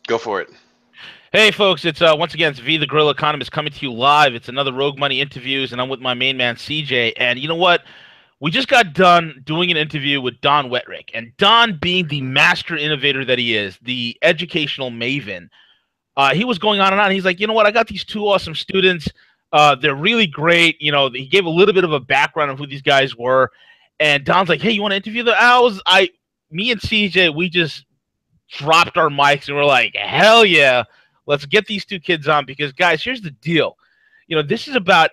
Go for it. Hey, folks! It's once again it's V the Grill Economist coming to you live. It's another Rogue Money interviews, and I'm with my main man CJ. And you know what? We just got done doing an interview with Don Wettrick, and Don, being the master innovator that he is, the educational maven, he was going on and on. He's like, you know what? I got these two awesome students. They're really great. He gave a little bit of a background of who these guys were, and Don's like, hey, you want to interview them? Me and CJ, we just dropped our mics and we're like, hell yeah, let's get these two kids on because, guys, here's the deal. This is about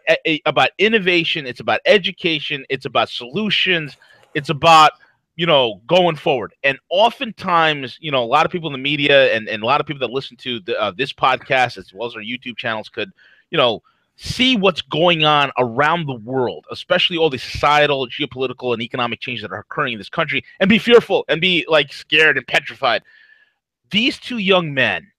innovation. It's about education. It's about solutions. It's about going forward. And oftentimes, a lot of people in the media and a lot of people that listen to this podcast as well as our YouTube channels could, see what's going on around the world, especially all the societal, geopolitical, and economic changes that are occurring in this country, and be fearful and be like scared and petrified. These two young men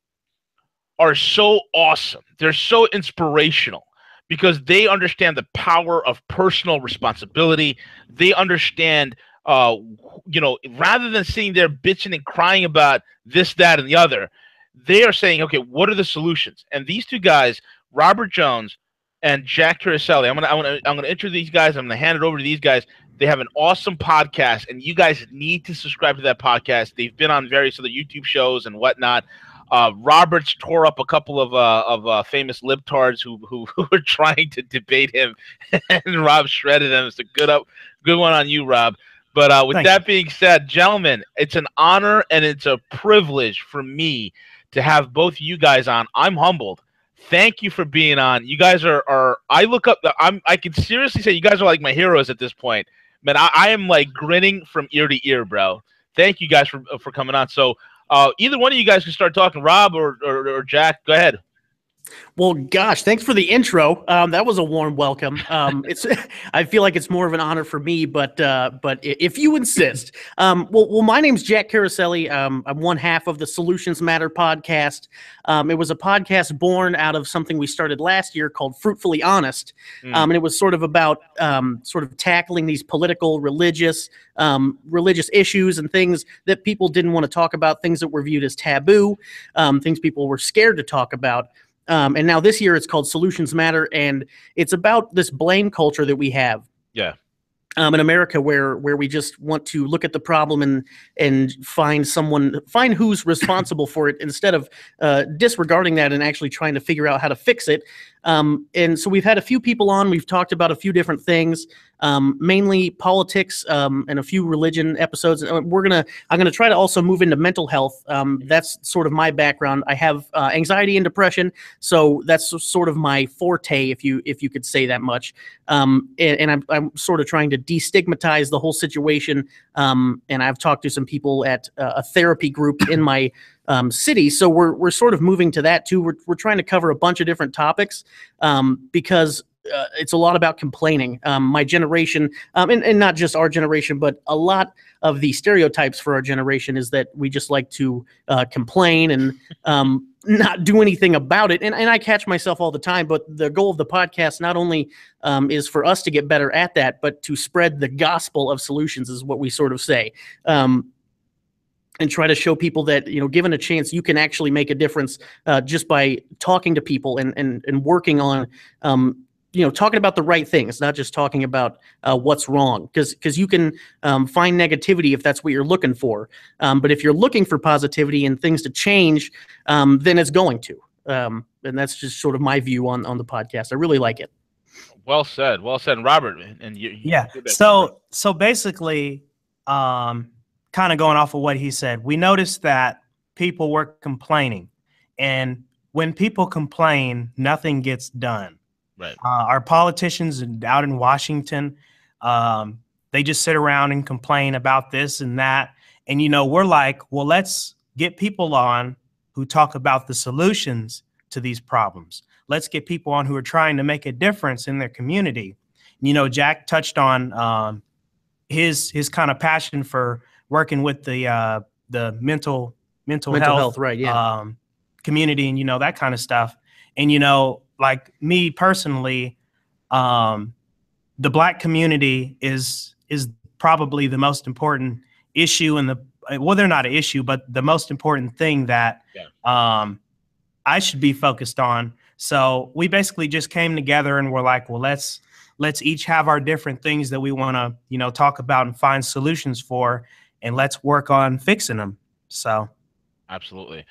are so awesome. They're so inspirational because they understand the power of personal responsibility. They understand, rather than sitting there bitching and crying about this, that, and the other, they are saying, okay, what are the solutions? And these two guys, Robert Jones and Jack Caroselli, I'm gonna introduce these guys. I'm gonna hand it over to these guys. They have an awesome podcast, and you guys need to subscribe to that podcast. They've been on various other YouTube shows and whatnot. Roberts tore up a couple of famous libtards who were trying to debate him, and Rob shredded them. It's a good one on you, Rob. But with that being said, gentlemen, it's an honor and it's a privilege for me to have both you guys on. I'm humbled. Thank you for being on. You guys are I look up. I can seriously say you guys are like my heroes at this point. Man, I am like grinning from ear to ear, bro. Thank you guys for coming on. So either one of you guys can start talking. Rob or Jack, go ahead. Well, gosh, thanks for the intro. That was a warm welcome. I feel like it's more of an honor for me, but if you insist. Well, my name's Jack Caroselli. I'm one half of the Solutions Matter podcast. It was a podcast born out of something we started last year called Fruitfully Honest, and it was sort of about sort of tackling these political, religious issues and things that people didn't want to talk about, things that were viewed as taboo, things people were scared to talk about. And now this year it's called Solutions Matter, and it's about this blame culture that we have. Yeah. In America, where we just want to look at the problem and find who's responsible for it instead of disregarding that and actually trying to figure out how to fix it. And so we've had a few people on. We've talked about a few different things, mainly politics and a few religion episodes. I'm gonna try to also move into mental health. That's sort of my background. I have anxiety and depression, so that's sort of my forte, if you could say that much. And I'm sort of trying to destigmatize the whole situation. And I've talked to some people at a therapy group in my city. So we're sort of moving to that too. We're trying to cover a bunch of different topics because it's a lot about complaining. My generation, and not just our generation, but a lot of the stereotypes for our generation is that we just like to complain and not do anything about it. And I catch myself all the time, but the goal of the podcast not only is for us to get better at that, but to spread the gospel of solutions is what we sort of say. And try to show people that, given a chance, you can actually make a difference just by talking to people and working on, talking about the right things, not just talking about what's wrong. Because you can find negativity if that's what you're looking for. But if you're looking for positivity and things to change, then it's going to. And that's just sort of my view on the podcast. I really like it. Well said. Well said. And Robert, and you. Yeah. So basically, kind of going off of what he said, we noticed that people were complaining, and when people complain, nothing gets done. Right. Our politicians out in Washington, they just sit around and complain about this and that. And, we're like, well, let's get people on who talk about the solutions to these problems. Let's get people on who are trying to make a difference in their community. Jack touched on his kind of passion for working with the mental health, right? Yeah. Community and that kind of stuff. And like me personally, the Black community is probably the most important issue in well, they're not an issue, but the most important thing that I should be focused on. So we basically just came together and we're like, well, let's each have our different things that we want to, you know, talk about and find solutions for, and let's work on fixing them. So. Absolutely.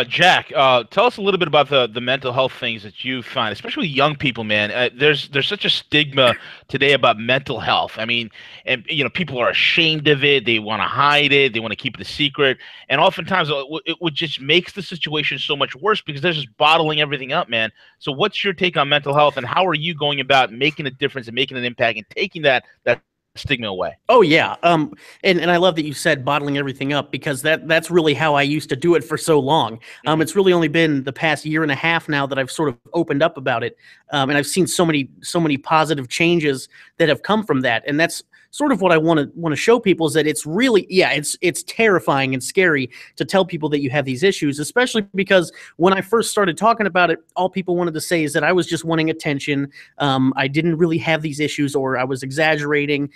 Jack, tell us a little bit about the mental health things that you find, especially young people, man. There's such a stigma today about mental health. I mean, and you know, people are ashamed of it. They want to hide it. They want to keep it a secret. And oftentimes it would just makes the situation so much worse because they're just bottling everything up, man. So what's your take on mental health, and how are you going about making a difference and making an impact and taking that stigma away? Oh yeah. And I love that you said bottling everything up, because that's really how I used to do it for so long. It's really only been the past year and a half now that I've sort of opened up about it. And I've seen so many positive changes that have come from that. And that's sort of what I want to show people, is that it's really, it's terrifying and scary to tell people that you have these issues, especially because when I first started talking about it, all people wanted to say is that I was just wanting attention. I didn't really have these issues, or I was exaggerating.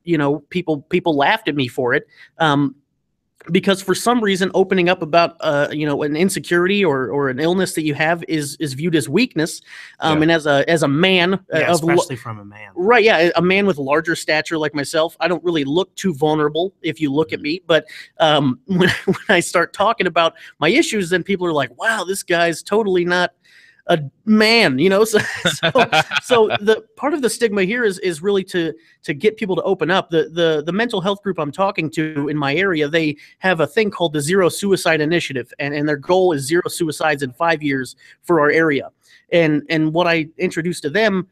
You know, people laughed at me for it. Because for some reason, opening up about you know, an insecurity or an illness that you have is viewed as weakness. And as a man, especially from a man, right? Yeah, a man with larger stature like myself, I don't really look too vulnerable if you look at me. But when I start talking about my issues, then people are like, "Wow, this guy's totally not a man," you know. So the part of the stigma here is really to get people to open up. The mental health group I'm talking to in my area, they have a thing called the Zero Suicide Initiative, and their goal is 0 suicides in 5 years for our area. And what I introduced to them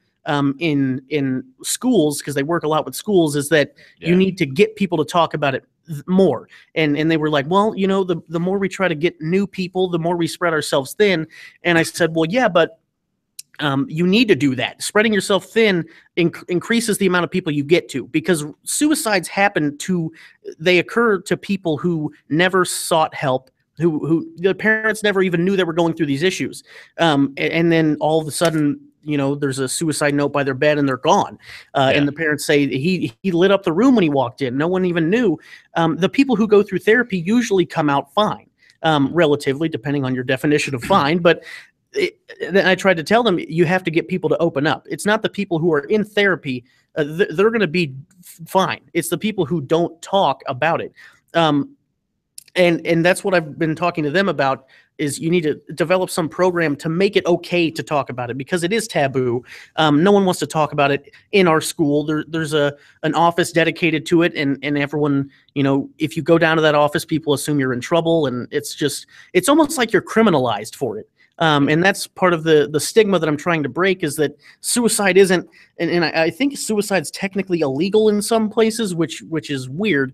in schools, because they work a lot with schools, is that you need to get people to talk about it more. And they were like, well, you know, the more we try to get new people, the more we spread ourselves thin. And I said, well, yeah, but you need to do that. Spreading yourself thin increases the amount of people you get to, because suicides they occur to people who never sought help, who the parents never even knew they were going through these issues. And then all of a sudden, you know, there's a suicide note by their bed and they're gone. And the parents say he lit up the room when he walked in. No one even knew. The people who go through therapy usually come out fine, relatively, depending on your definition of fine. But then I tried to tell them, you have to get people to open up. It's not the people who are in therapy. They're going to be fine. It's the people who don't talk about it. And that's what I've been talking to them about, is you need to develop some program to make it okay to talk about it, because it is taboo. No one wants to talk about it in our school. There's an office dedicated to it, and everyone, you know, if you go down to that office, people assume you're in trouble, and it's almost like you're criminalized for it. And that's part of the stigma that I'm trying to break, is that suicide isn't, and I think suicide's technically illegal in some places, which is weird.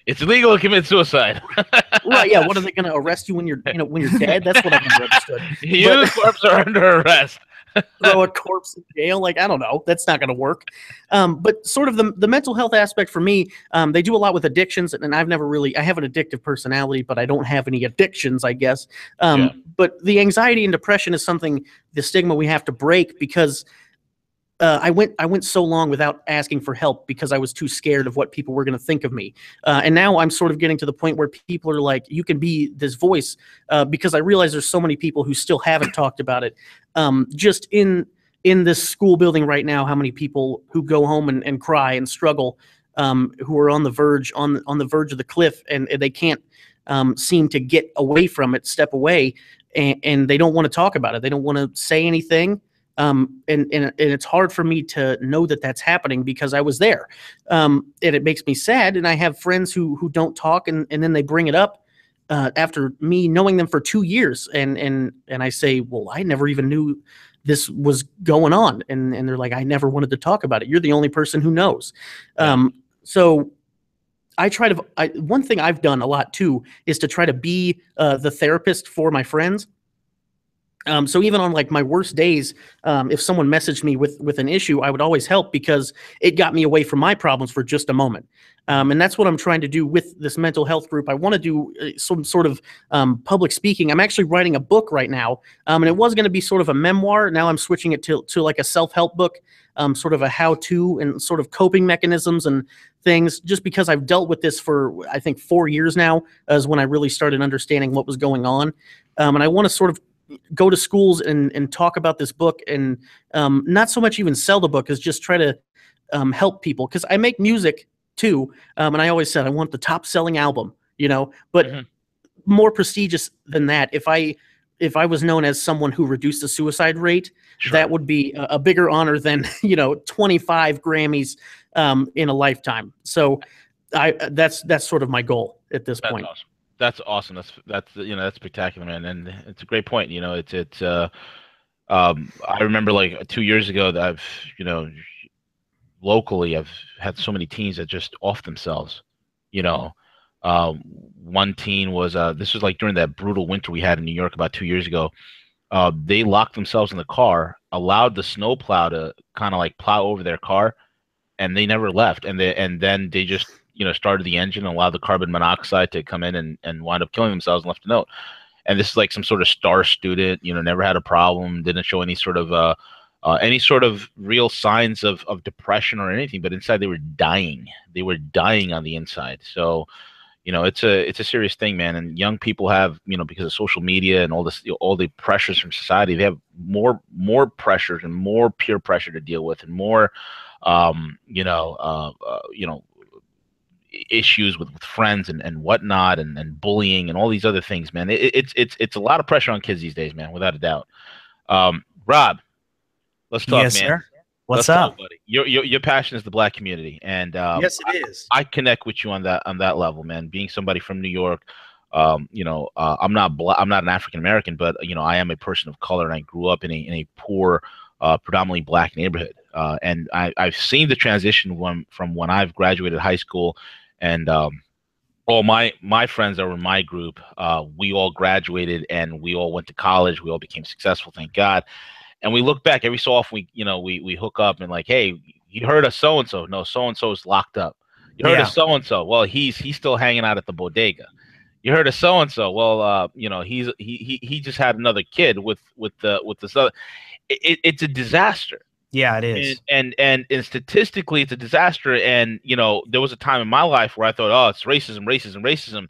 It's illegal to commit suicide. Right? Yeah. What, are they going to arrest you when you're dead? That's what I've never understood. You and the corpse are under arrest. Throw a corpse in jail? Like, I don't know. That's not going to work. But sort of the mental health aspect for me, they do a lot with addictions, and I have an addictive personality, but I don't have any addictions, I guess. But the anxiety and depression is the stigma we have to break, because I went so long without asking for help because I was too scared of what people were going to think of me. And now I'm sort of getting to the point where people are like, you can be this voice, because I realize there's so many people who still haven't talked about it. Just in this school building right now, how many people who go home and cry and struggle, who are on the verge of the cliff, and they can't seem to get away from it, step away, and they don't want to talk about it. They don't want to say anything. And it's hard for me to know that that's happening, because I was there. And it makes me sad. And I have friends who don't talk, and then they bring it up after me knowing them for 2 years. And I say, well, I never even knew this was going on. And they're like, I never wanted to talk about it. You're the only person who knows. So I try to, one thing I've done a lot too, is to try to be the therapist for my friends. So even on like my worst days, if someone messaged me with an issue, I would always help because it got me away from my problems for just a moment. And that's what I'm trying to do with this mental health group. I want to do some sort of public speaking. I'm actually writing a book right now, and it was going to be sort of a memoir. Now I'm switching it to like a self-help book, sort of a how-to and sort of coping mechanisms and things, just because I've dealt with this for, I think, 4 years now, is when I really started understanding what was going on. And I want to sort of go to schools and talk about this book, and not so much even sell the book as just try to help people, because I make music too, and I always said I want the top selling album, but more prestigious than that. If I was known as someone who reduced the suicide rate, Sure. that would be a bigger honor than 25 Grammys in a lifetime. So that's sort of my goal at this point. Awesome. That's awesome. That's spectacular, man, and it's a great point. I remember like 2 years ago that locally I've had so many teens that just off themselves. One teen was this was like during that brutal winter we had in New York about 2 years ago. They locked themselves in the car, allowed the snowplow to kind of like plow over their car, and they never left. And then they just started the engine and allowed the carbon monoxide to come in and wind up killing themselves and left a note. And this is like some sort of star student, never had a problem, didn't show any sort of real signs of depression or anything, but inside they were dying. They were dying on the inside. So, it's a serious thing, man. And young people have, because of social media and all this, all the pressures from society, they have more pressures and more peer pressure to deal with, and more, issues with friends and whatnot, and bullying and all these other things, man. It's a lot of pressure on kids these days, man, without a doubt. Rob, let's talk, yes, man. Sir. What's let's up, talk, buddy? Your passion is the Black community, and yes, it is. I connect with you on that level, man. Being somebody from New York, I'm not an African American, but I am a person of color, and I grew up in a poor, predominantly Black neighborhood. And I've seen the transition from when I've graduated high school, and all my friends that were in my group, we all graduated and we all went to college. We all became successful, thank God. And we look back every so often. We hook up and like, hey, you heard of so and so? No, so and so is locked up. You heard of so and so? Well, he's still hanging out at the bodega. You heard of so and so? Well, he just had another kid with this other. It's a disaster. Yeah, it is. And statistically, it's a disaster. And there was a time in my life where I thought, oh, it's racism.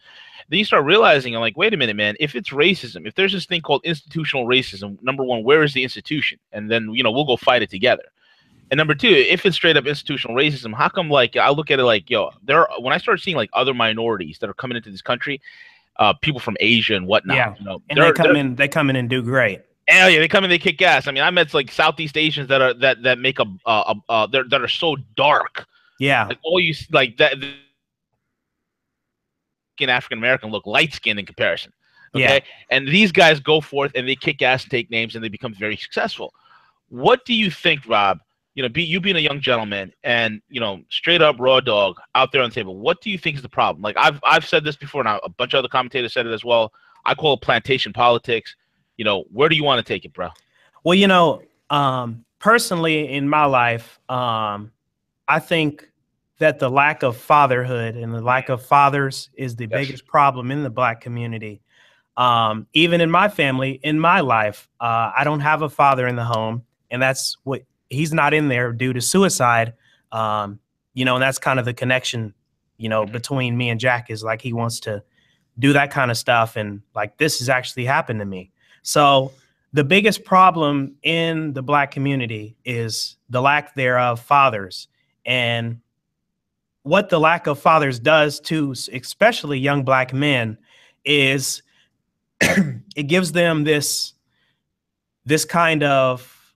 Then you start realizing, I'm like, wait a minute, man. If it's racism, if there's this thing called institutional racism, number one, where is the institution? And then we'll go fight it together. And number two, if it's straight up institutional racism, how come, like, I look at it like, when I start seeing like other minorities that are coming into this country, people from Asia and whatnot, and they come in and do great. Hell yeah, they come in, they kick ass. I mean, I met like Southeast Asians that make that are so dark. Yeah, like all you like that. African American look light skinned in comparison. Okay, yeah. And these guys go forth and they kick ass, take names, and they become very successful. What do you think, Rob? You being a young gentleman and straight up raw dog out there on the table. What do you think is the problem? Like I've said this before, and a bunch of other commentators said it as well. I call it plantation politics. Where do you want to take it, bro? Well, personally in my life, I think that the lack of fatherhood and the lack of fathers is the biggest problem in the Black community. Even in my family, in my life, I don't have a father in the home, and he's not in there due to suicide. And that's kind of the connection, between me and Jack, is like he wants to do that kind of stuff. And like, this has actually happened to me. So the biggest problem in the Black community is the lack thereof fathers. And what the lack of fathers does to especially young Black men is it gives them this kind of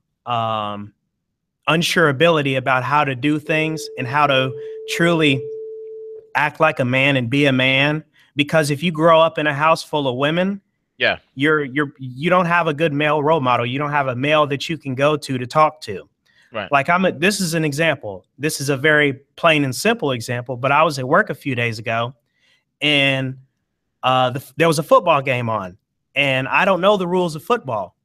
unsurability about how to do things and how to truly act like a man and be a man. Because if you grow up in a house full of women, yeah, you don't have a good male role model. You don't have a male that you can go to talk to. Right. Like this is an example. This is a very plain and simple example, but I was at work a few days ago and there was a football game on, and I don't know the rules of football.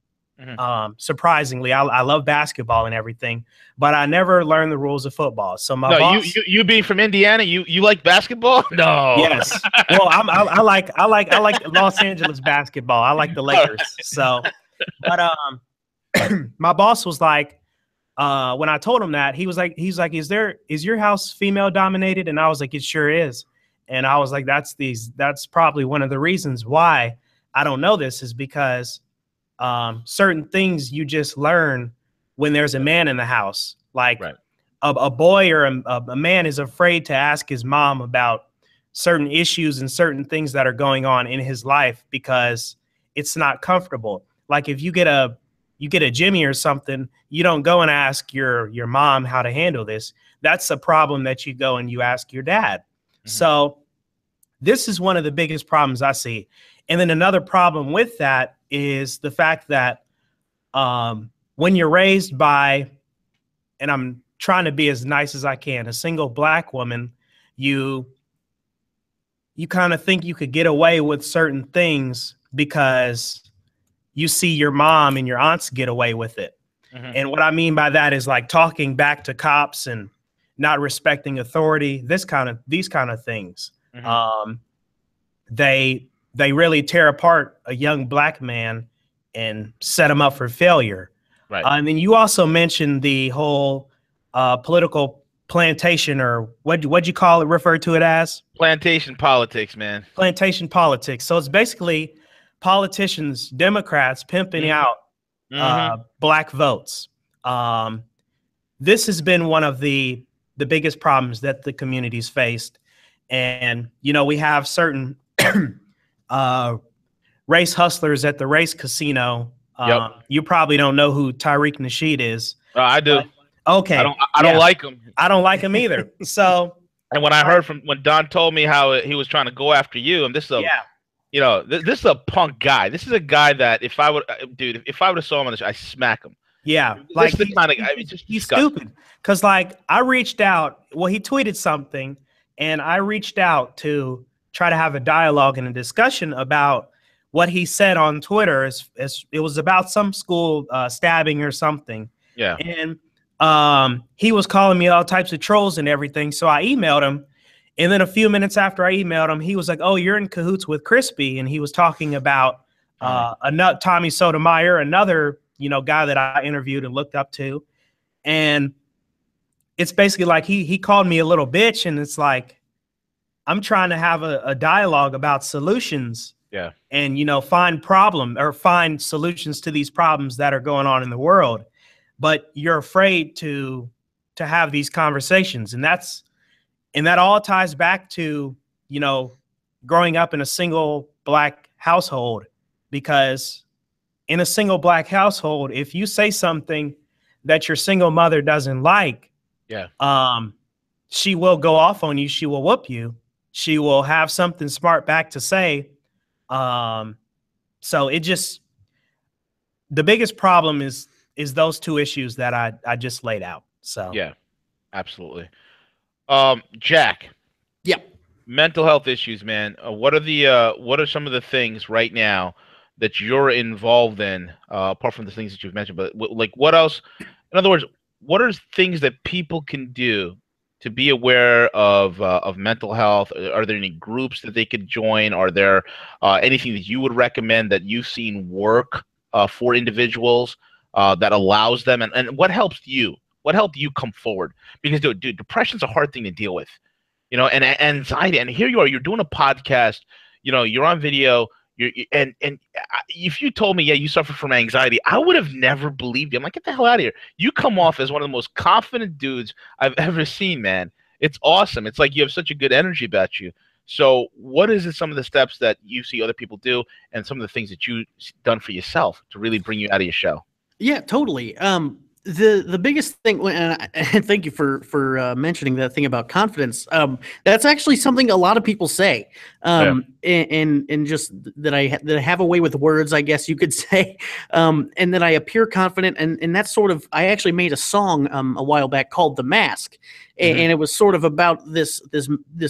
Surprisingly, I love basketball and everything, but I never learned the rules of football. So my No, boss, you being from Indiana, you like basketball? No. yes. Well, I like Los Angeles basketball. I like the Lakers. So, but my boss was like, when I told him that, he's like, is your house female dominated? And I was like, it sure is. And I was like, that's probably one of the reasons why I don't know this, is because certain things you just learn when there's a man in the house. Like a boy or a man is afraid to ask his mom about certain issues and certain things that are going on in his life because it's not comfortable. Like if you get a Jimmy or something, you don't go and ask your mom how to handle this. That's a problem that you go and you ask your dad. Mm-hmm. So this is one of the biggest problems I see. And then another problem with that is the fact that when you're raised by, and I'm trying to be as nice as I can, a single black woman, you kind of think you could get away with certain things because you see your mom and your aunts get away with it. Mm-hmm. And what I mean by that is like talking back to cops and not respecting authority, these kind of things. Mm-hmm. They really tear apart a young black man and set him up for failure. Right. And then you also mentioned the whole political plantation, or what'd you call it, refer to it as? Plantation politics, man. Plantation politics. So it's basically politicians, Democrats pimping out black votes. This has been one of the biggest problems that the community's faced. And, you know, we have certain race hustlers at the race casino. You probably don't know who Tariq Nasheed is. I do. Okay. I don't like him. I don't like him either. So, and when I heard when Don told me how he was trying to go after you, and this is you know, this is a punk guy. This is a guy that if I would have saw him on this, I smack him. Yeah, like the kind of guy. He's stupid. Because like I reached out. Well, he tweeted something, and I reached out to try to have a dialogue and a discussion about what he said on Twitter. As it was about some school stabbing or something. Yeah, and he was calling me all types of trolls and everything. So I emailed him. And then a few minutes after I emailed him, he was like, "Oh, you're in cahoots with Crispy," and he was talking about Tommy Sotomayor, another guy that I interviewed and looked up to, and it's basically like he called me a little bitch, and it's like I'm trying to have a dialogue about solutions, and find solutions to these problems that are going on in the world, but you're afraid to have these conversations, and that all ties back to, growing up in a single black household, because in a single black household, if you say something that your single mother doesn't like, she will go off on you. She will whoop you. She will have something smart back to say. So the biggest problem is those two issues that I just laid out. So yeah, absolutely. Jack. Yeah. Mental health issues, man. What are some of the things right now that you're involved in, apart from the things that you've mentioned? But like, what else? In other words, what are things that people can do to be aware of mental health? Are there any groups that they could join? Are there anything that you would recommend that you've seen work for individuals that allows them? And what helps you? What helped you come forward? Because, dude, depression's a hard thing to deal with, and anxiety. And here you are, you're doing a podcast, you're on video, and if you told me, you suffer from anxiety, I would have never believed you. I'm like, get the hell out of here. You come off as one of the most confident dudes I've ever seen, man. It's awesome. It's like you have such a good energy about you. So what is some of the steps that you see other people do, and some of the things that you've done for yourself to really bring you out of your shell? Yeah, totally. The biggest thing, and thank you for mentioning that thing about confidence. That's actually something a lot of people say, and just that I have a way with words, I guess you could say, and that I appear confident, and that's sort of, I actually made a song a while back called "The Mask," and it was sort of about this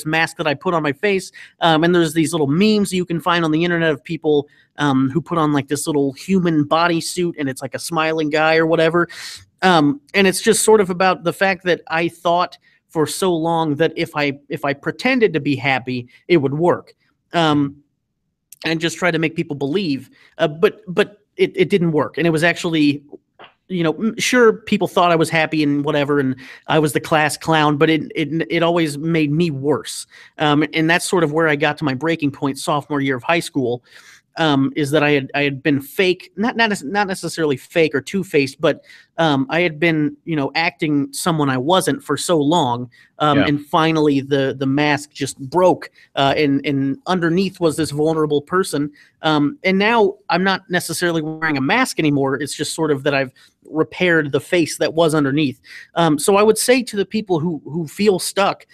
mask that I put on my face. And there's these little memes you can find on the internet of people who put on like this little human bodysuit, and it's like a smiling guy or whatever. And it's just sort of about the fact that I thought for so long that if I pretended to be happy, it would work. And just try to make people believe, but it didn't work, and it was actually, sure, people thought I was happy and whatever, and I was the class clown, but it always made me worse, and that's sort of where I got to my breaking point sophomore year of high school. Is that I had been fake, not necessarily fake or two-faced, but I had been acting someone I wasn't for so long, and finally the mask just broke, and underneath was this vulnerable person, and now I'm not necessarily wearing a mask anymore. It's just sort of that I've repaired the face that was underneath. So I would say to the people who feel stuck,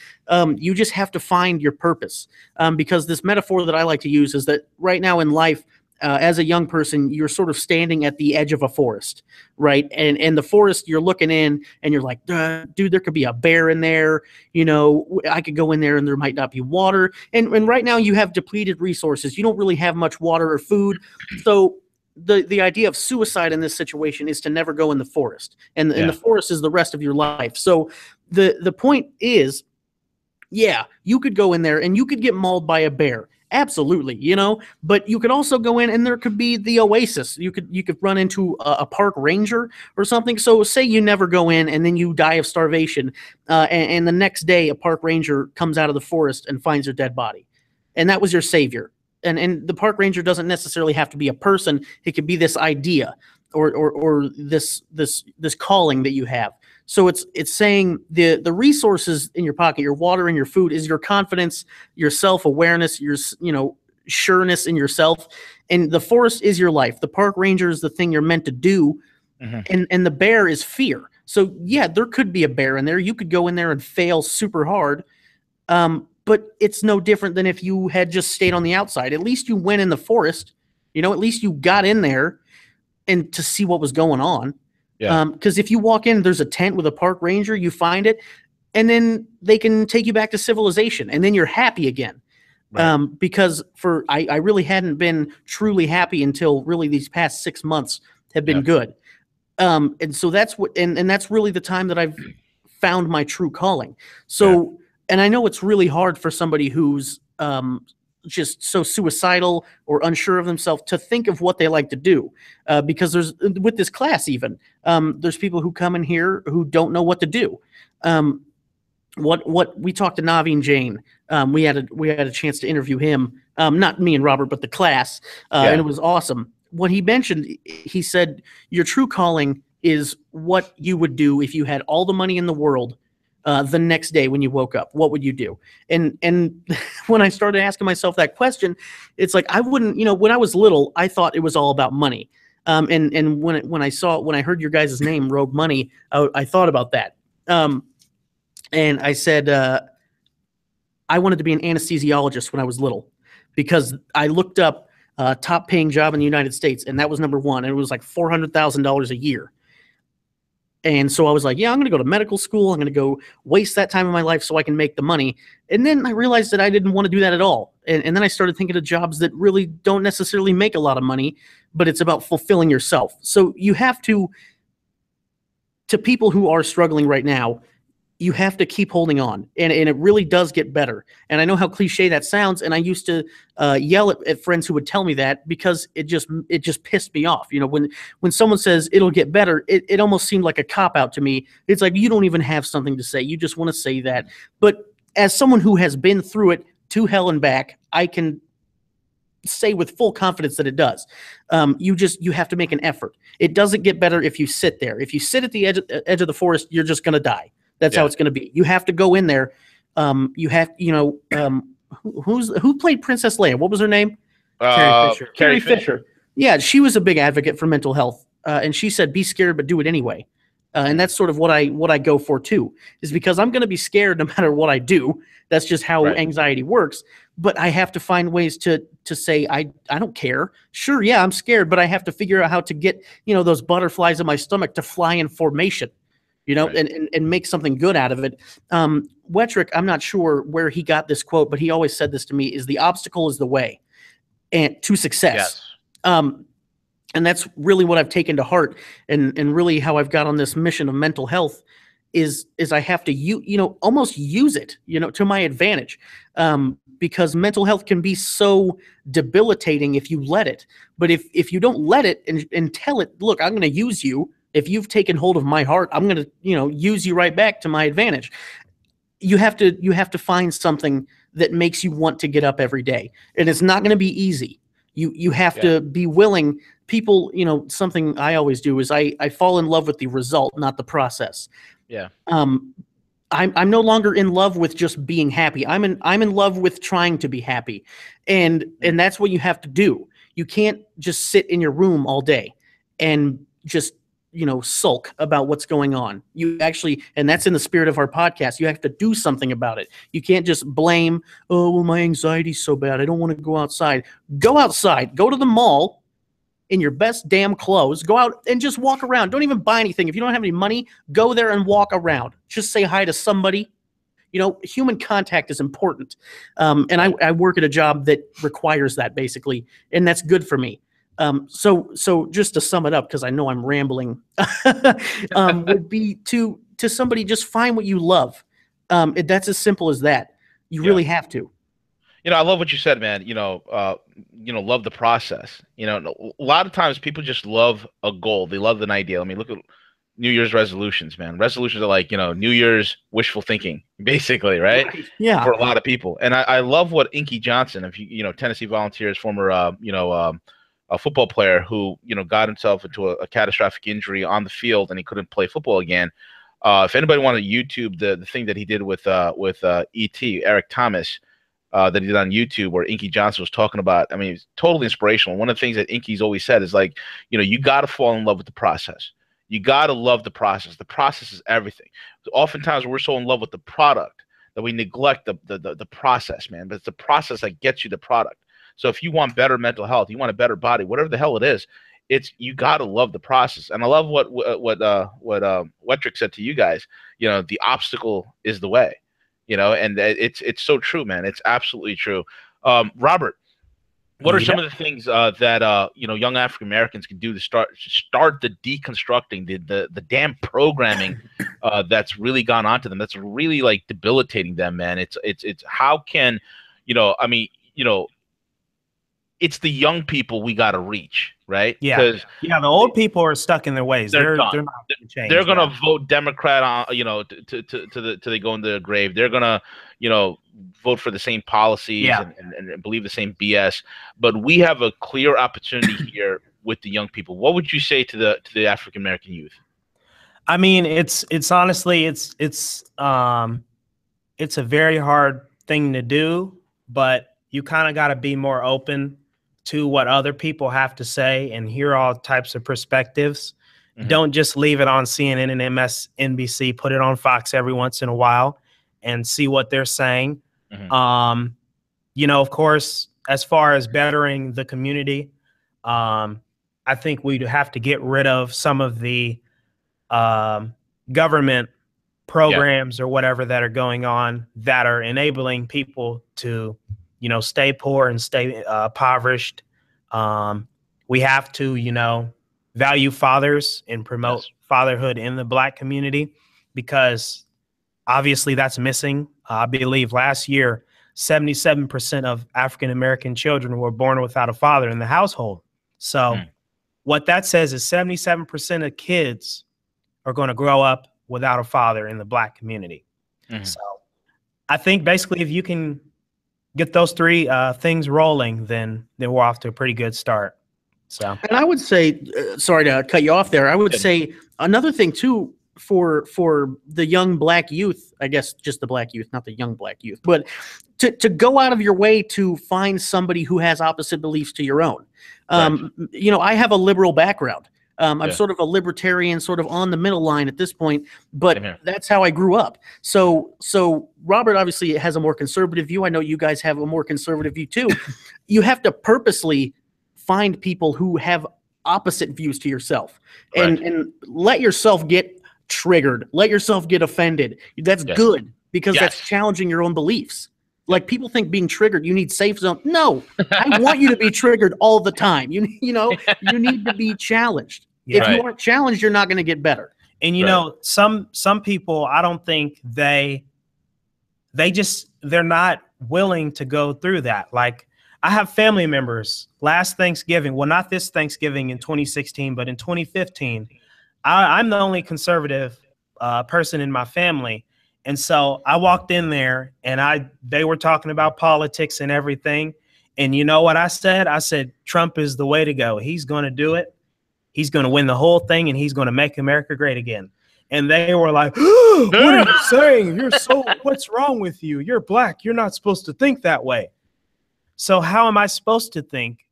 you just have to find your purpose, because this metaphor that I like to use is that right now in life, as a young person, you're sort of standing at the edge of a forest, right? And the forest, you're looking in and you're like, dude, there could be a bear in there. I could go in there and there might not be water. And right now you have depleted resources. You don't really have much water or food. So the idea of suicide in this situation is to never go in the forest. And the forest is the rest of your life. So the point is, yeah, you could go in there and you could get mauled by a bear. Absolutely, but you could also go in and there could be the oasis. You could run into a park ranger or something. So say you never go in and then you die of starvation, and the next day a park ranger comes out of the forest and finds your dead body, and that was your savior. And the park ranger doesn't necessarily have to be a person. It could be this idea or this calling that you have. So it's saying the resources in your pocket, your water and your food, is your confidence, your self-awareness, your sureness in yourself. And the forest is your life. The park ranger is the thing you're meant to do. And the bear is fear. So yeah, there could be a bear in there. You could go in there and fail super hard. But it's no different than if you had just stayed on the outside. At least you went in the forest, at least you got in there and to see what was going on. Yeah. Because if you walk in, there's a tent with a park ranger, you find it, and then they can take you back to civilization, and then you're happy again. Right. Because I really hadn't been truly happy until really these past 6 months have been good. And so that's and that's really the time that I've found my true calling. So, and I know it's really hard for somebody who's just so suicidal or unsure of themselves to think of what they like to do, because there's, with this class even, there's people who come in here who don't know what to do. What we talked to Naveen Jain, we had a chance to interview him, not me and Robert, but the class, and it was awesome. What he mentioned, he said, your true calling is what you would do if you had all the money in the world. The next day when you woke up, what would you do? And when I started asking myself that question, it's like I wouldn't, when I was little, I thought it was all about money. And when I heard your guys' name, Rogue Money, I thought about that. And I said I wanted to be an anesthesiologist when I was little, because I looked up top paying job in the United States, and that was number one, and it was like $400,000 a year. And so I was like, yeah, I'm going to go to medical school. I'm going to go waste that time of my life so I can make the money. And then I realized that I didn't want to do that at all. And then I started thinking of jobs that really don't necessarily make a lot of money, but it's about fulfilling yourself. So you have to people who are struggling right now, you have to keep holding on, and it really does get better. And I know how cliche that sounds, and I used to yell at friends who would tell me that, because it just pissed me off. When someone says it'll get better, it almost seemed like a cop-out to me. It's like, you don't even have something to say. You just want to say that. But as someone who has been through it to hell and back, I can say with full confidence that it does. You have to make an effort. It doesn't get better if you sit there. If you sit at the edge of the forest, you're just going to die. That's how it's going to be. You have to go in there. You have, who played Princess Leia? What was her name? Carrie Fisher. Carrie Fisher. Yeah, she was a big advocate for mental health, and she said, "Be scared, but do it anyway." And that's sort of what I go for too, is because I'm going to be scared no matter what I do. That's just how anxiety works. But I have to find ways to say I don't care. Sure, yeah, I'm scared, but I have to figure out how to get those butterflies in my stomach to fly in formation. you know, Right. and make something good out of it. Wettrick, I'm not sure where he got this quote, but he always said this to me: "Is the obstacle is the way, and to success." Yes. And that's really what I've taken to heart, and really how I've got on this mission of mental health is I have to almost use it, to my advantage, because mental health can be so debilitating if you let it. But if you don't let it and tell it, look, I'm going to use you. If you've taken hold of my heart, I'm going to use you right back to my advantage. You have to find something that makes you want to get up every day, and it's not going to be easy. You have to be willing. People, something I always do is I fall in love with the result, not the process. Yeah. I'm no longer in love with just being happy. I'm in love with trying to be happy, and that's what you have to do. You can't just sit in your room all day and just sulk about what's going on. You actually, and that's in the spirit of our podcast, you have to do something about it. You can't just blame, oh, well, my anxiety's so bad, I don't want to go outside. Go outside. Go to the mall in your best damn clothes. Go out and just walk around. Don't even buy anything. If you don't have any money, go there and walk around. Just say hi to somebody. Human contact is important. And I work at a job that requires that, basically, and that's good for me. So just to sum it up, because I know I'm rambling, would be to somebody, just find what you love. That's as simple as that. You really have to. I love what you said, man. Love the process. A lot of times people just love a goal. They love an idea. I mean, look at New Year's resolutions, man. Resolutions are like, New Year's wishful thinking, basically, right? Yeah. For a lot of people. And I love what Inky Johnson, if Tennessee Volunteers, former, a football player who, got himself into a catastrophic injury on the field and he couldn't play football again. If anybody wanted to YouTube the thing that he did with E.T., Eric Thomas, that he did on YouTube, where Inky Johnson was talking about, I mean, it's totally inspirational. One of the things that Inky's always said is like, you got to fall in love with the process. You got to love the process. The process is everything. Oftentimes we're so in love with the product that we neglect the process, man. But it's the process that gets you the product. So if you want better mental health, you want a better body, whatever the hell it is, you got to love the process. And I love what Wettrick said to you guys. The obstacle is the way. And it's so true, man. It's absolutely true. Robert, what are some of the things that young African Americans can do to start the deconstructing the damn programming that's really gone onto them, that's really like debilitating them, man? It's how can it's the young people we got to reach, right? Yeah, the old people are stuck in their ways. They're not going to change. They're going to vote Democrat on, till they go into the grave. They're going to, vote for the same policies and believe the same BS. But we have a clear opportunity here with the young people. What would you say to the African American youth? I mean, it's honestly, it's a very hard thing to do, but you kind of got to be more open to what other people have to say and hear all types of perspectives. Mm-hmm. Don't just leave it on CNN and MSNBC. Put it on Fox every once in a while and see what they're saying. Mm-hmm. Of course, as far as bettering the community, I think we'd have to get rid of some of the government programs or whatever that are going on that are enabling people to stay poor and stay impoverished. We have to, value fathers and promote fatherhood in the Black community, because obviously that's missing. I believe last year, 77% of African-American children were born without a father in the household. So what that says is 77% of kids are going to grow up without a father in the Black community. Mm-hmm. So I think basically if you can get those three things rolling, then we're off to a pretty good start. So, and I would say, sorry to cut you off there, I would say another thing too for the young Black youth, I guess just the Black youth, not the young Black youth, but to go out of your way to find somebody who has opposite beliefs to your own. I have a liberal background. I'm sort of a libertarian, sort of on the middle line at this point, but that's how I grew up. So Robert obviously has a more conservative view. I know you guys have a more conservative view too. You have to purposely find people who have opposite views to yourself, and let yourself get triggered. Let yourself get offended. That's Yes. good because Yes. that's challenging your own beliefs. Like people think being triggered, you need safe zone. No, I want you to be triggered all the time. You know, you need to be challenged. Yeah. If you Right. aren't challenged, you're not going to get better. And you Right. know, some people, I don't think they're not willing to go through that. Like I have family members last Thanksgiving, well, not this Thanksgiving in 2016, but in 2015, I'm the only conservative person in my family. And so I walked in there and they were talking about politics and everything. And you know what I said? I said, Trump is the way to go. He's going to do it. He's going to win the whole thing and he's going to make America great again. And they were like, what are you saying? What's wrong with you? You're black. You're not supposed to think that way. So how am I supposed to think?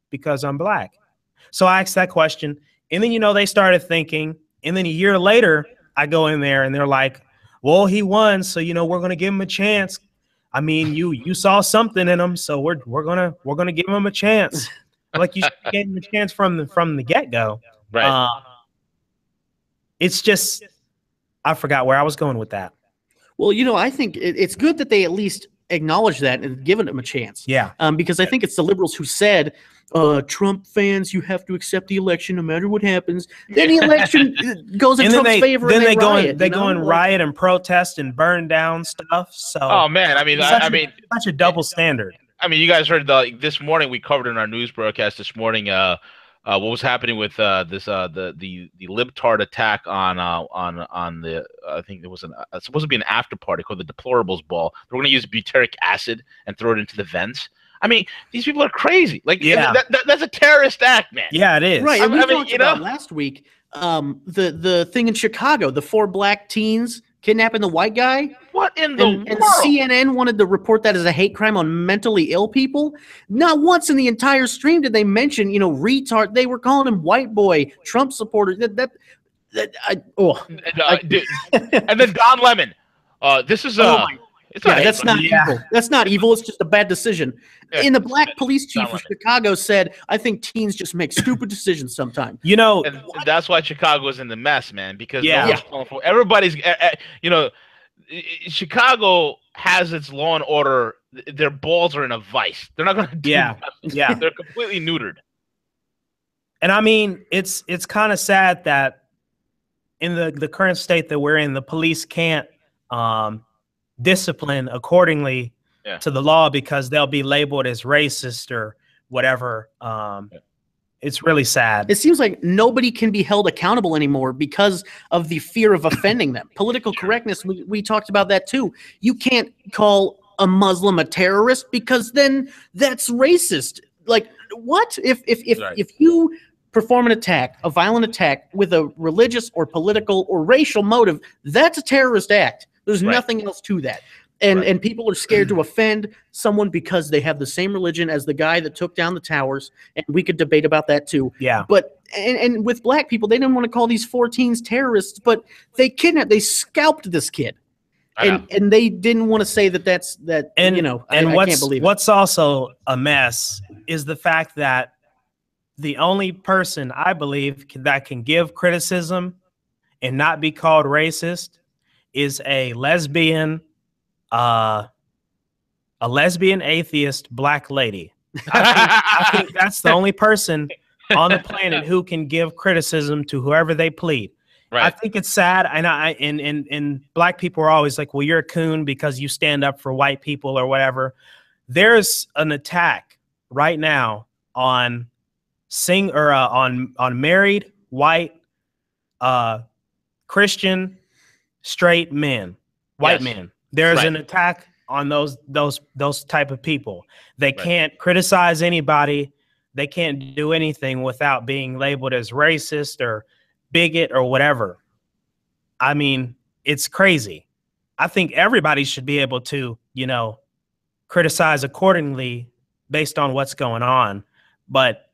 Because I'm black. So I asked that question. And then, you know, they started thinking. And then a year later, I go in there and they're like, well, he won. So, you know, we're going to give him a chance. I mean, you saw something in him. So we're going to give him a chance. Like you should give him a chance from the get-go. Right. It's just, I forgot where I was going with that. Well, you know, I think it's good that they at least acknowledge that and given him a chance. Yeah. Because I think it's the liberals who said, Trump fans, you have to accept the election no matter what happens. Then the election goes in Trump's favor. Then and they go riot, and they go and riot and protest and burn down stuff. So Oh man, I mean, such a double standard. I mean, you guys heard this morning. We covered in our news broadcast this morning. What was happening with the libtard attack on the I think it was supposed to be an after party called the Deplorables Ball. They're going to use butyric acid and throw it into the vents. I mean, these people are crazy. Like, Yeah. that's a terrorist act, man. Yeah, it is. Right. And I we mean, talked you know? about last week the thing in Chicago, the 4 black teens kidnapping the white guy. What in the And world? CNN wanted to report that as a hate crime on mentally ill people. Not once in the entire stream did they mention, you know, retard. They were calling him white boy, Trump supporter. Dude. And then Don Lemon. This is it's not that's not evil. That's not evil. It's just a bad decision. Yeah. And the black police chief Don of Lemon. Chicago said, I think teens just make stupid decisions sometimes. You know, And that's why Chicago's in the mess, man. Because Yeah. no one's calling for everybody's. You know, Chicago has its law and order. Their balls are in a vice. They're not going to do. Yeah. nothing. Yeah. They're completely neutered. and I mean, it's kind of sad that in the current state that we're in, the police can't discipline accordingly to the law because they'll be labeled as racist or whatever. It's really sad. It seems like nobody can be held accountable anymore because of the fear of offending them. Political correctness, we talked about that too. You can't call a Muslim a terrorist because then that's racist. Like what? If you perform an attack, a violent attack with a religious or political or racial motive, that's a terrorist act. There's nothing else to that. And people are scared to offend someone because they have the same religion as the guy that took down the towers. And we could debate about that too. Yeah. But and with black people, they didn't want to call these 4 teens terrorists, but they scalped this kid. And they didn't want to say that's And you know, and I can't believe it. what's also a mess is the fact that the only person I believe that can give criticism and not be called racist is a lesbian atheist black lady. I think that's the only person on the planet who can give criticism to whoever they plead. Right. I think it's sad, and black people are always like, "Well, you're a coon because you stand up for white people or whatever." There's an attack right now on on married white Christian straight men, white men. There's an attack on those type of people. They can't criticize anybody. They can't do anything without being labeled as racist or bigot or whatever. I mean, it's crazy. I think everybody should be able to, you know, criticize accordingly based on what's going on. But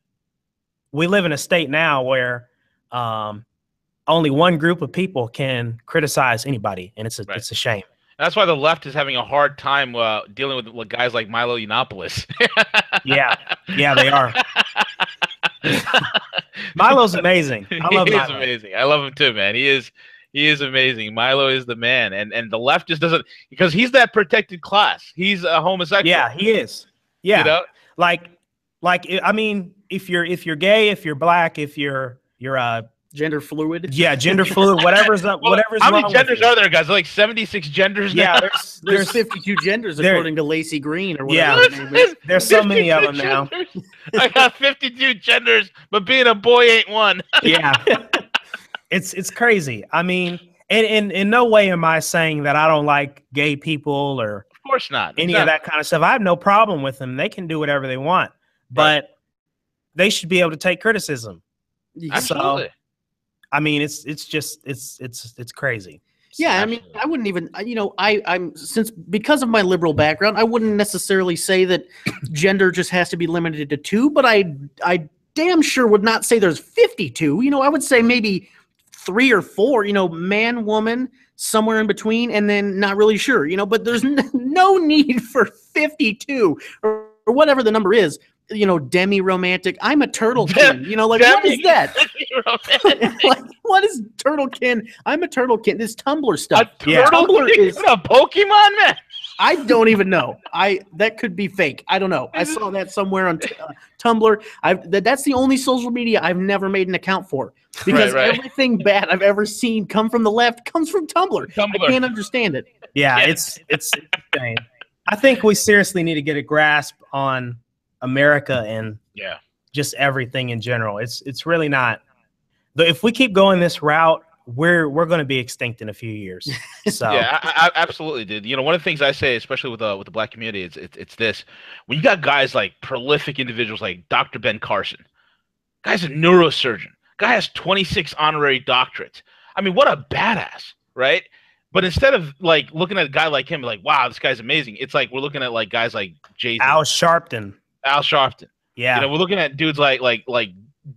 we live in a state now where only one group of people can criticize anybody, and it's a shame. That's why the left is having a hard time dealing with guys like Milo Yiannopoulos. Yeah, they are. Milo's amazing. I love He's Milo. amazing. I love him too, man. He is He is amazing. Milo is the man, and the left just doesn't, because he's that protected class. He's a homosexual. Yeah, he is. Yeah, You know? like I mean, if you're gay, if you're black, if you're Gender fluid. yeah, gender fluid, whatever's up, Well, whatever's how many wrong genders with you. are there, guys? Like 76 genders now. Yeah, There's there's 52 genders there- according to Lacey Green or Yeah. whatever her name is. there's so many of them 52 now. genders. I got 52 genders, but being a boy ain't one. Yeah, it's crazy. I mean, and in no way am I saying that I don't like gay people or Of course not. any of that kind of stuff. I have no problem with them. They can do whatever they want, but they should be able to take criticism. Absolutely. I mean, it's crazy. Yeah, I mean, I wouldn't even, I'm because of my liberal background, I wouldn't necessarily say that gender just has to be limited to 2, but I damn sure would not say there's 52. I would say maybe 3 or 4, man, woman, somewhere in between, and then not really sure, but there's no need for 52 or whatever the number is. Demi-romantic. I'm a turtlekin. What is that? Like, what is turtlekin? I'm a turtlekin. This Tumblr stuff. Yeah. Tumblr is a Pokemon, man. I don't even know. That could be fake. I don't know. I saw that somewhere on Tumblr. That's the only social media I've never made an account for, because Right. everything bad I've ever seen come from the left comes from Tumblr. I can't understand it. Yeah, Yeah. it's insane. I think we seriously need to get a grasp on America and Yeah. just everything in general. It's really not. If we keep going this route, we're going to be extinct in a few years. So Yeah, I absolutely did. One of the things I say, especially with the black community, it's this: when you got guys like prolific individuals like Dr. Ben Carson, guy's a neurosurgeon, guy has 26 honorary doctorates. I mean, what a badass, right? But instead of like looking at a guy like him, like, wow, this guy's amazing, it's like we're looking at like guys like Jay-Z, Al Sharpton. Al Sharpton. Yeah. We're looking at dudes like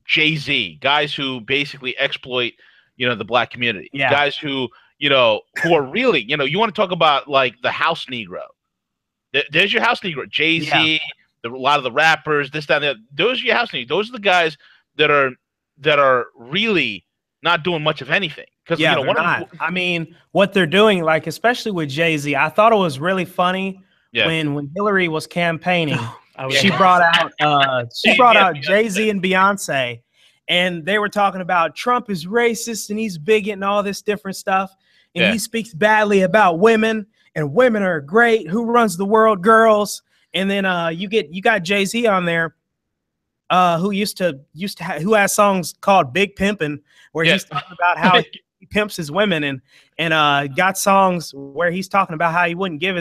Jay-Z, guys who basically exploit, the black community. Yeah. Guys who are really, you want to talk about like the house Negro. There's your house Negro. Jay-Z, a lot of the rappers, this, that, and that. Those are your house Negro. Those are the guys that are really not doing much of anything. Because Yeah, they're not. I mean, what they're doing, like especially with Jay-Z, I thought it was really funny when Hillary was campaigning. She brought out Jay-Z and Beyonce, and they were talking about Trump is racist and he's bigot and all this different stuff, and he speaks badly about women, and women are great. Who runs the world? Girls. And then you got Jay-Z on there, who who has songs called Big Pimpin', where he's talking about how he pimps his women, and got songs where he's talking about how he wouldn't give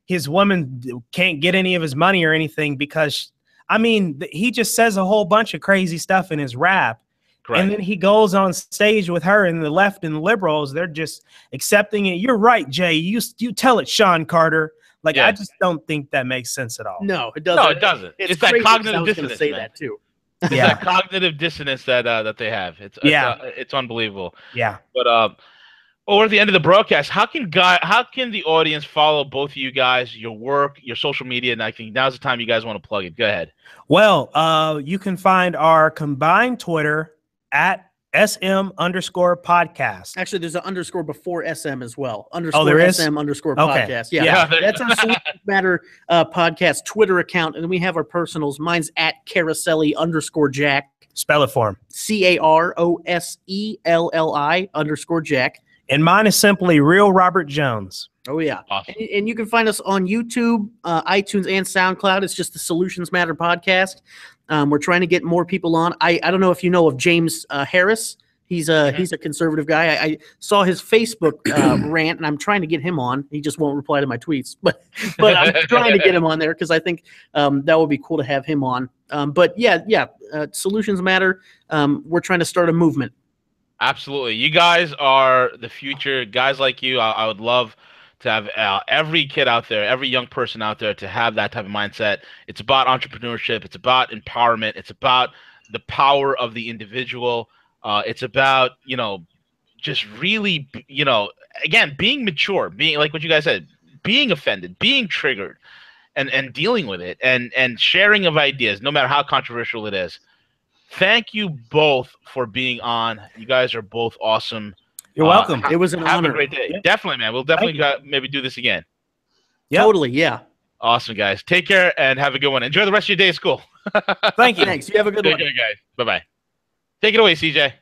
his woman can't get any of his money or anything because, I mean, he just says a whole bunch of crazy stuff in his rap. Correct. And then he goes on stage with her, and the left and the liberals, they're just accepting it. You're right, Jay. You tell it, Sean Carter. Like, I just don't think that makes sense at all. No, it doesn't. No, it doesn't. It's that crazy, cognitive I was dissonance. say man. that too. It's that cognitive dissonance that they have. It's unbelievable. Yeah. But we're at the end of the broadcast. How can the audience follow both of you guys, your work, your social media? And I think now's the time you guys want to plug it. Go ahead. Well, you can find our combined Twitter at SM_podcast. Actually, there's an underscore before SM as well. There is? SM_podcast. Yeah. That's our Solutions Matter podcast Twitter account. And then we have our personals. Mine's at Caroselli_Jack. Spell it for him. CAROSELLI_Jack. And mine is simply Real Robert Jones. Oh, yeah. Awesome. And you can find us on YouTube, iTunes, and SoundCloud. It's just the Solutions Matter podcast. We're trying to get more people on. I don't know if you know of James Harris. He's a conservative guy. I saw his Facebook rant, and I'm trying to get him on. He just won't reply to my tweets, but I'm trying to get him on there because I think that would be cool to have him on. But Solutions Matter. We're trying to start a movement. Absolutely. You guys are the future. Guys like you, I would love to have every kid out there, every young person out there to have that type of mindset. It's about entrepreneurship. It's about empowerment. It's about the power of the individual. It's about, just really, again, being mature, being like what you guys said, being offended, being triggered, and dealing with it, and sharing of ideas, no matter how controversial it is. Thank you both for being on. You guys are both awesome. You're welcome. It was an Have honor. a great day. Yeah. Definitely, man. We'll definitely maybe do this again. Yep. Totally, yeah. Awesome, guys. Take care and have a good one. Enjoy the rest of your day at school. Thank you. Thanks. You have a good one. Take care, guys. Bye-bye. Take it away, CJ.